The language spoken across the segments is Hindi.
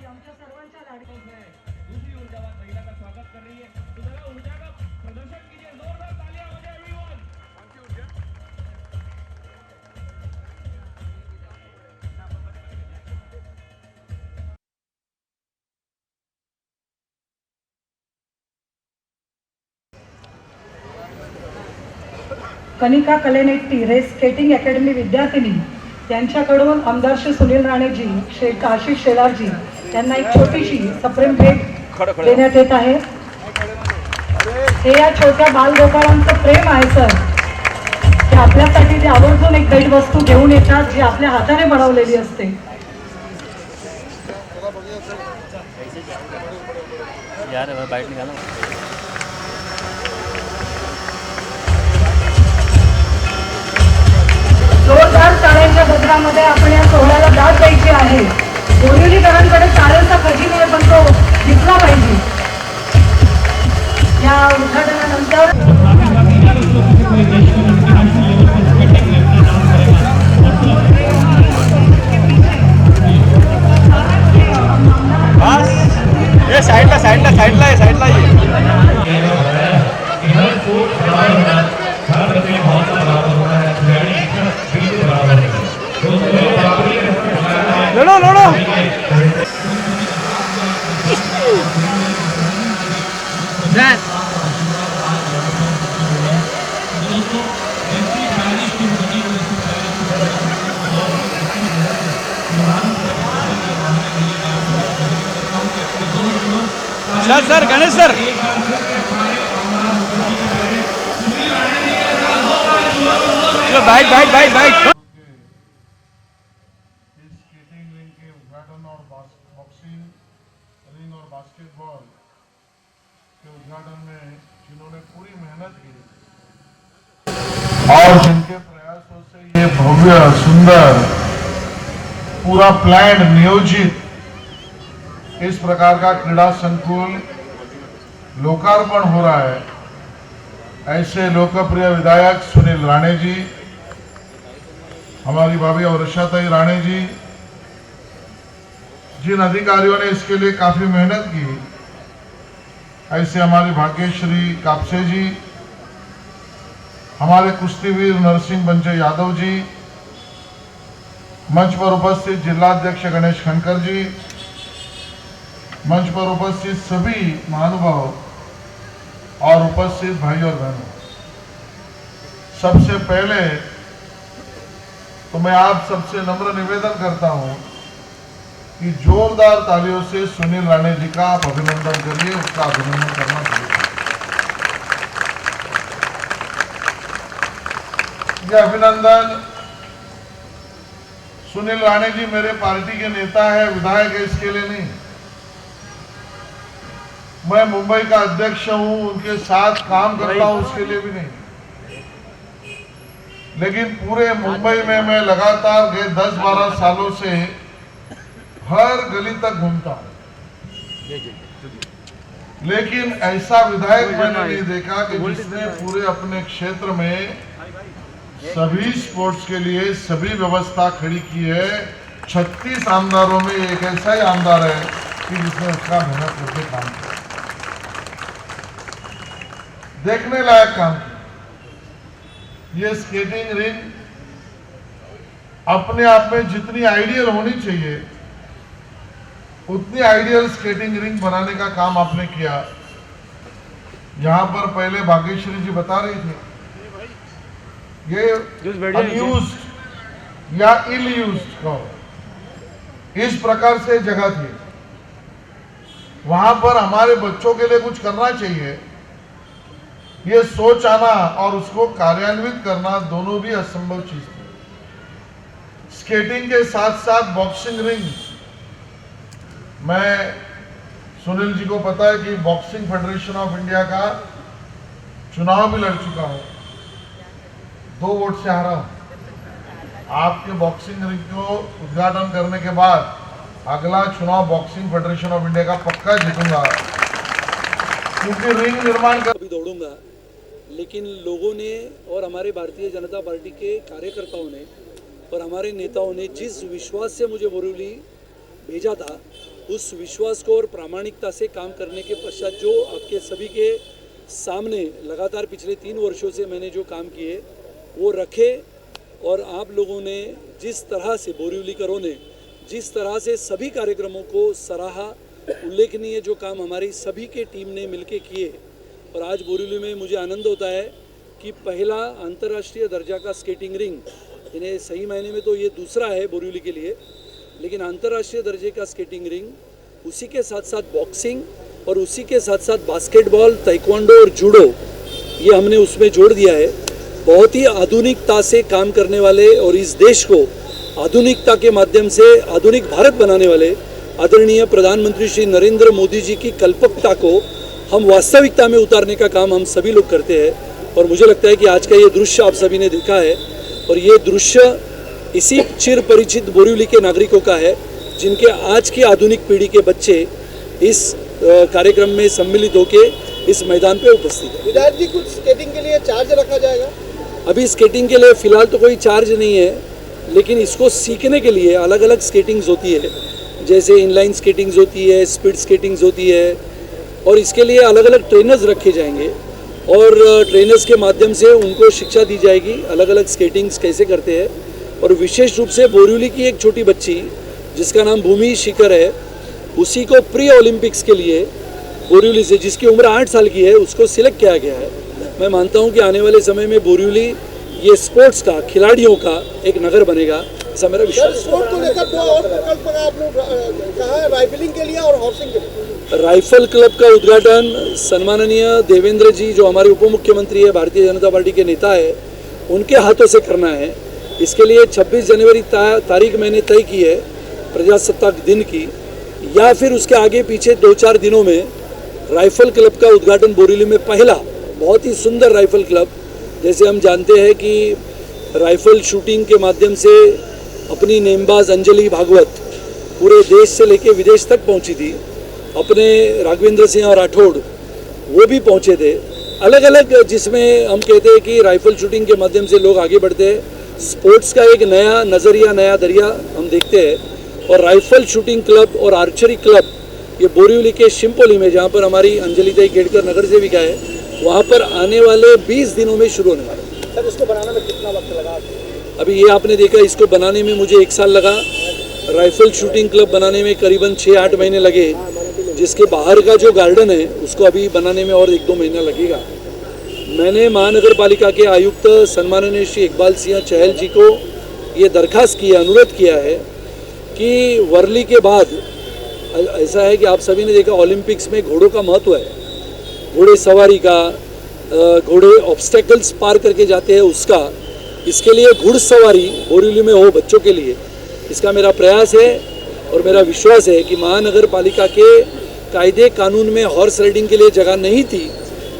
ताई आमच्या सर्वांच्या लाडकी दूसरी ऊर्जावान महिला का स्वागत कर रही है, तो जरा ऊर्जा का प्रदर्शन कीजिए, जोरदार तालियां हो जाए एवरीवन। कौन सी ऊर्जा? कनिका कलेनेट्टी रेस स्केटिंग अकॅडमी विद्यार्थिनी यांच्याकडून आमदार श्री सुनील राणेजी, श्री आशिष शेलारजी यांना एक छोटीशी सप्रेम भेट देण्यात येत आहे। हे या छोट्या बालगोपाळांचं प्रेम आहे सर, ते आपल्यासाठी ते आवर्जून एक भेट वस्तू घेऊन येतात जी आपल्या हाताने बनवलेली असते। यार बाइट निकालो। जोरदार टाळ्यांच्या गजरामध्ये आपण या सोहळ्याला दाद द्यायची आहे। बोरिवलीकरांकडे टाळ्यांचा खजिना आहे, पण तो दिसला पाहिजे। या उद्घाटनानंतर ये साइडला लड़ो सर गणेश सर बाइट स्केटिंग रिंग के उद्घाटन और बॉक्सिंग रिंग और बास्केटबॉल के उद्घाटन में जिन्होंने पूरी मेहनत की और जिनके प्रयासों से ये भव्य सुंदर पूरा प्लान नियोजित इस प्रकार का क्रीड़ा संकुल लोकार्पण हो रहा है, ऐसे लोकप्रिय विधायक सुनील राणे जी, हमारी भाभी वर्षाताई राणे जी, जिन अधिकारियों ने इसके लिए काफी मेहनत की, ऐसे हमारी भाग्यश्री कापसे जी, हमारे कुश्तीवीर नरसिंह बंचे यादव जी, मंच पर उपस्थित जिलाध्यक्ष गणेश खनकर जी, मंच पर उपस्थित सभी महानुभाव और उपस्थित भाई और बहनों, सबसे पहले तो मैं आप सबसे नम्र निवेदन करता हूं कि जोरदार तालियों से सुनील राणे जी का आप अभिनंदन करिए, उसका अभिनंदन करना चाहिए। यह अभिनंदन सुनील राणे जी मेरे पार्टी के नेता है, विधायक है, इसके लिए नहीं। मैं मुंबई का अध्यक्ष हूं, उनके साथ काम करता हूं, उसके लिए भी नहीं। लेकिन पूरे मुंबई में मैं लगातार गए 10-12 सालों से हर गली तक घूमता हूं, लेकिन ऐसा विधायक मैंने नहीं देखा कि जिसने पूरे अपने क्षेत्र में सभी स्पोर्ट्स के लिए सभी व्यवस्था खड़ी की है। 36 आमदारों में एक ऐसा ही आमदार है कि जिसने उसका मेहनत करके काम किया, देखने लायक काम किया। ये स्केटिंग रिंग अपने आप में जितनी आइडियल होनी चाहिए उतनी आइडियल स्केटिंग रिंग बनाने का काम आपने किया। यहां पर पहले भाग्यश्री जी बता रही थी, ये अनयूज्ड या इल यूज्ड इस प्रकार से जगह थी, वहां पर हमारे बच्चों के लिए कुछ करना चाहिए। ये सोच आना और उसको कार्यान्वित करना दोनों भी असंभव चीज थी। स्केटिंग के साथ साथ बॉक्सिंग रिंग, मैं सुनील जी को पता है कि बॉक्सिंग फेडरेशन ऑफ इंडिया का चुनाव भी लड़ चुका हूं, 2 वोट से हारा हूं। आपके बॉक्सिंग रिंग को उद्घाटन करने के बाद अगला चुनाव बॉक्सिंग फेडरेशन ऑफ इंडिया का पक्का जीतूंगा, क्योंकि रिंग निर्माण कर दौड़ूंगा। लेकिन लोगों ने और हमारे भारतीय जनता पार्टी के कार्यकर्ताओं ने और हमारे नेताओं ने जिस विश्वास से मुझे बोरीवली भेजा था, उस विश्वास को और प्रामाणिकता से काम करने के पश्चात जो आपके सभी के सामने लगातार पिछले 3 वर्षों से मैंने जो काम किए वो रखे, और आप लोगों ने जिस तरह से, बोरिवलीकरों ने जिस तरह से सभी कार्यक्रमों को सराहा, उल्लेखनीय जो काम हमारी सभी के टीम ने मिलके किए। और आज बोरिवली में मुझे आनंद होता है कि पहला अंतर्राष्ट्रीय दर्जा का स्केटिंग रिंग, यानी सही मायने में तो ये दूसरा है बोरिवली के लिए, लेकिन अंतर्राष्ट्रीय दर्जे का स्केटिंग रिंग, उसी के साथ साथ बॉक्सिंग और उसी के साथ साथ बास्केटबॉल, ताइक्वांडो और जूडो, ये हमने उसमें जोड़ दिया है। बहुत ही आधुनिकता से काम करने वाले और इस देश को आधुनिकता के माध्यम से आधुनिक भारत बनाने वाले आदरणीय प्रधानमंत्री श्री नरेंद्र मोदी जी की कल्पकता को हम वास्तविकता में उतारने का काम हम सभी लोग करते हैं। और मुझे लगता है कि आज का ये दृश्य आप सभी ने देखा है, और ये दृश्य इसी चिर परिचित बोरिवली के नागरिकों का है, जिनके आज की आधुनिक पीढ़ी के बच्चे इस कार्यक्रम में सम्मिलित होकर इस मैदान पे उपस्थित है। विधायक जी, कुछ स्केटिंग के लिए चार्ज रखा जाएगा? अभी स्केटिंग के लिए फिलहाल तो कोई चार्ज नहीं है, लेकिन इसको सीखने के लिए अलग अलग स्केटिंग्स होती है, जैसे इनलाइन स्केटिंग्स होती है, स्पीड स्केटिंग्स होती है, और इसके लिए अलग अलग ट्रेनर्स रखे जाएंगे और ट्रेनर्स के माध्यम से उनको शिक्षा दी जाएगी अलग अलग स्केटिंग्स कैसे करते हैं। और विशेष रूप से बोरिवली की एक छोटी बच्ची जिसका नाम भूमि शिखर है, उसी को प्री ओलंपिक्स के लिए बोरिवली से, जिसकी उम्र 8 साल की है, उसको सिलेक्ट किया गया है। मैं मानता हूं कि आने वाले समय में बोरिवली ये स्पोर्ट्स का, खिलाड़ियों का एक नगर बनेगा, ऐसा मेरा विश्वास है। स्पोर्ट को लेकर 2 और प्रकल्प आप लोग कहा है, राइफलिंग के लिए और हॉर्सिंग के लिए। राइफल क्लब का उद्घाटन सम्माननीय देवेंद्र जी, जो हमारे उप मुख्यमंत्री है, भारतीय जनता पार्टी के नेता है, उनके हाथों से करना है। इसके लिए 26 जनवरी तारीख मैंने तय की है प्रजासत्ताक दिन की, या फिर उसके आगे पीछे 2-4 दिनों में राइफल क्लब का उद्घाटन बोरिवली में, पहला बहुत ही सुंदर राइफल क्लब। जैसे हम जानते हैं कि राइफल शूटिंग के माध्यम से अपनी नेमबाज अंजलि भागवत पूरे देश से लेकर विदेश तक पहुंची थी, अपने राघवेंद्र सिंह राठौड़ वो भी पहुंचे थे, अलग अलग, जिसमें हम कहते हैं कि राइफल शूटिंग के माध्यम से लोग आगे बढ़ते हैं। स्पोर्ट्स का एक नया नज़रिया, नया दरिया हम देखते हैं। और राइफल शूटिंग क्लब और आर्चरी क्लब ये बोरिवली के शिमपोली में, जहाँ पर हमारी अंजलि ताई केड़कर नगर सेविका है, वहाँ पर आने वाले 20 दिनों में शुरू होने वाला है। सर, इसको बनाने में कितना वक्त लगा? अभी ये आपने देखा, इसको बनाने में मुझे 1 साल लगा। राइफल शूटिंग क्लब बनाने में करीबन 6-8 महीने लगे। जिसके बाहर का जो गार्डन है उसको अभी बनाने में और 1-2 महीना लगेगा। मैंने महानगर पालिका के आयुक्त सम्माननीय श्री इकबाल सिंह चहल जी को ये दरखास्त किया, अनुरोध किया है कि वर्ली के बाद, ऐसा है कि आप सभी ने देखा ओलंपिक्स में घोड़ों का महत्व है, घोड़े सवारी का, घोड़े ऑब्स्टेकल्स पार करके जाते हैं उसका, इसके लिए घुड़सवारी बोरिवली में हो बच्चों के लिए, इसका मेरा प्रयास है। और मेरा विश्वास है कि महानगर पालिका के कायदे कानून में हॉर्स राइडिंग के लिए जगह नहीं थी,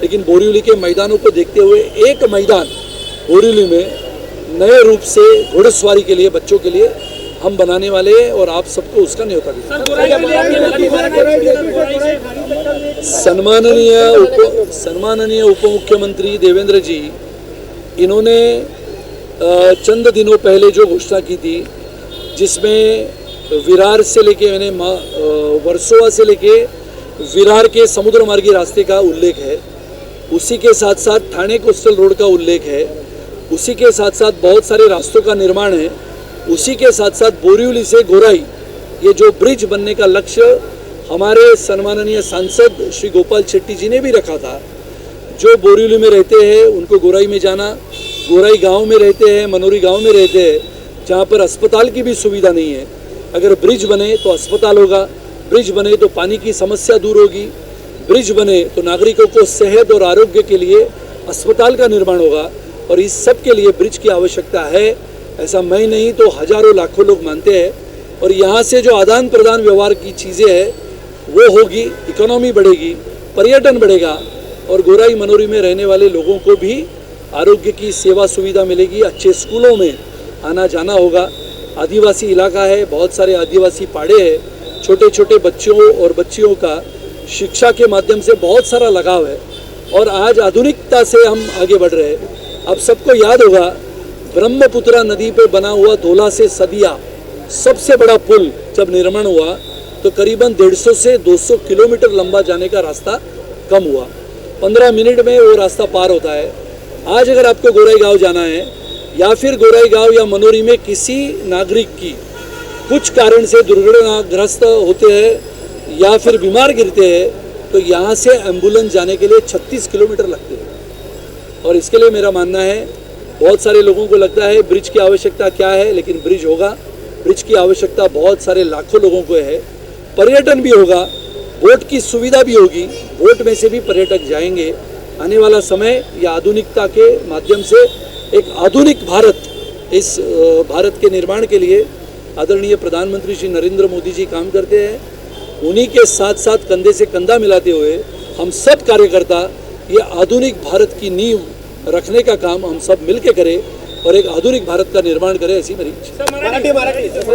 लेकिन बोरिवली के मैदानों को देखते हुए एक मैदान बोरिवली में नए रूप से घोड़सवारी के लिए बच्चों के लिए हम बनाने वाले हैं, और आप सबको उसका न्योता भी सम्माननीय उप मुख्यमंत्री देवेंद्र जी, इन्होंने चंद दिनों पहले जो घोषणा की थी, जिसमें विरार से लेके, मैंने वर्सोवा से लेके विरार के समुद्र मार्गी रास्ते का उल्लेख है, उसी के साथ साथ ठाणे कोस्टल रोड का उल्लेख है, उसी के साथ साथ बहुत सारे रास्तों का निर्माण है, उसी के साथ साथ बोरिवली से गोराई ये जो ब्रिज बनने का लक्ष्य हमारे सम्माननीय सांसद श्री गोपाल शेट्टी जी ने भी रखा था। जो बोरिवली में रहते हैं उनको गोराई में जाना, गोराई गांव में रहते हैं, मनोरी गांव में रहते हैं, जहां पर अस्पताल की भी सुविधा नहीं है। अगर ब्रिज बने तो अस्पताल होगा, ब्रिज बने तो पानी की समस्या दूर होगी, ब्रिज बने तो नागरिकों को सेहत और आरोग्य के लिए अस्पताल का निर्माण होगा, और इस सब के लिए ब्रिज की आवश्यकता है। ऐसा मैं नहीं तो हजारों लाखों लोग मानते हैं, और यहाँ से जो आदान प्रदान व्यवहार की चीज़ें हैं वो होगी, इकोनॉमी बढ़ेगी, पर्यटन बढ़ेगा, और गोराई मनोरी में रहने वाले लोगों को भी आरोग्य की सेवा सुविधा मिलेगी, अच्छे स्कूलों में आना जाना होगा। आदिवासी इलाका है, बहुत सारे आदिवासी पाड़े हैं, छोटे छोटे बच्चों और बच्चियों का शिक्षा के माध्यम से बहुत सारा लगाव है, और आज आधुनिकता से हम आगे बढ़ रहे हैं। अब सबको याद होगा ब्रह्मपुत्रा नदी पे बना हुआ धोला से सदिया सबसे बड़ा पुल जब निर्माण हुआ, तो करीबन 150 से 200 किलोमीटर लंबा जाने का रास्ता कम हुआ। 15 मिनट में वो रास्ता पार होता है। आज अगर आपको गोराईगांव जाना है या फिर गोराईगांव या मनोरी में किसी नागरिक की कुछ कारण से दुर्घटनाग्रस्त होते हैं या फिर बीमार गिरते हैं तो यहाँ से एम्बुलेंस जाने के लिए 36 किलोमीटर लगते हैं। और इसके लिए मेरा मानना है, बहुत सारे लोगों को लगता है ब्रिज की आवश्यकता क्या है, लेकिन ब्रिज होगा। ब्रिज की आवश्यकता बहुत सारे लाखों लोगों को है। पर्यटन भी होगा, बोट की सुविधा भी होगी, बोट में से भी पर्यटक जाएंगे। आने वाला समय या आधुनिकता के माध्यम से एक आधुनिक भारत, इस भारत के निर्माण के लिए आदरणीय प्रधानमंत्री श्री नरेंद्र मोदी जी काम करते हैं। उन्हीं के साथ साथ कंधे से कंधा मिलाते हुए हम सब कार्यकर्ता ये आधुनिक भारत की नींव रखने का काम हम सब मिलकर करें और एक आधुनिक भारत का निर्माण करें, ऐसी मेरी इच्छा है।